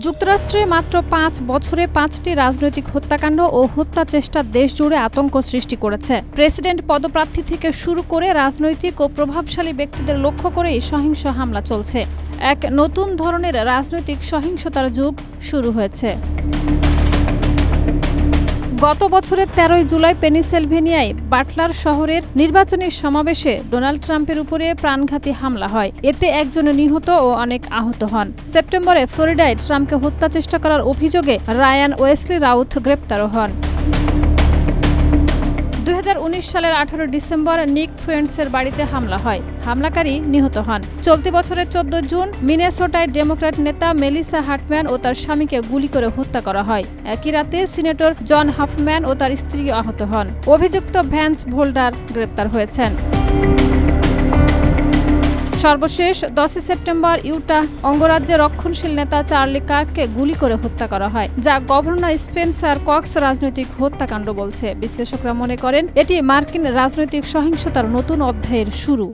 যুক্তরাষ্ট্রে মাত্র ৫ বছরে ৫টি রাজনৈতিক হত্যাকাণ্ড ও হত্যা চেষ্টা দেশজুড়ে আতঙ্ক সৃষ্টি করেছে। প্রেসিডেন্ট পদপ্রার্থী থেকে শুরু করে রাজনৈতিক ও প্রভাবশালী ব্যক্তিদের লক্ষ্য করেই সহিংস হামলা চলছে। এক নতুন ধরনের রাজনৈতিক সহিংসতার যুগ শুরু হয়েছে। গত বছরের ১৩ জুলাই পেনিসিলভেনিয়ায় বাটলার শহরের নির্বাচনী সমাবেশে ডোনাল্ড ট্রাম্পের উপরে প্রাণঘাতী হামলা হয়। এতে একজন নিহত ও অনেক আহত হন। সেপ্টেম্বরে ফ্লোরিডায় ট্রাম্পকে হত্যা চেষ্টা করার অভিযোগে রায়ান ওয়েসলি রাউথ গ্রেপ্তারও হন। ২০১৯ সালের ১৮ ডিসেম্বর নিক ফ্রেন্ডসের বাড়িতে হামলা হয়। হামলাকারী নিহত হন। চলতি বছরের ১৪ জুন মিনেসোটায় ডেমোক্র্যাট নেতা মেলিসা হার্টম্যান ও তার স্বামীকে গুলি করে হত্যা করা হয়। একই রাতে সিনেটর জন হাফম্যান ও তার স্ত্রী আহত হন। অভিযুক্ত ভ্যান্স ভোল্ডার গ্রেপ্তার হয়েছেন। সর্বশেষ ১০ সেপ্টেম্বর ইউটা অঙ্গরাজ্যের রক্ষণশীল নেতা চার্লি কার্ককে গুলি করে হত্যা করা হয়, যা গভর্নর স্পেন্সার কক্স রাজনৈতিক হত্যাকাণ্ড বলছে। বিশ্লেষকরা মনে করেন এটি মার্কিন রাজনৈতিক সহিংসতার নতুন অধ্যায়ের শুরু।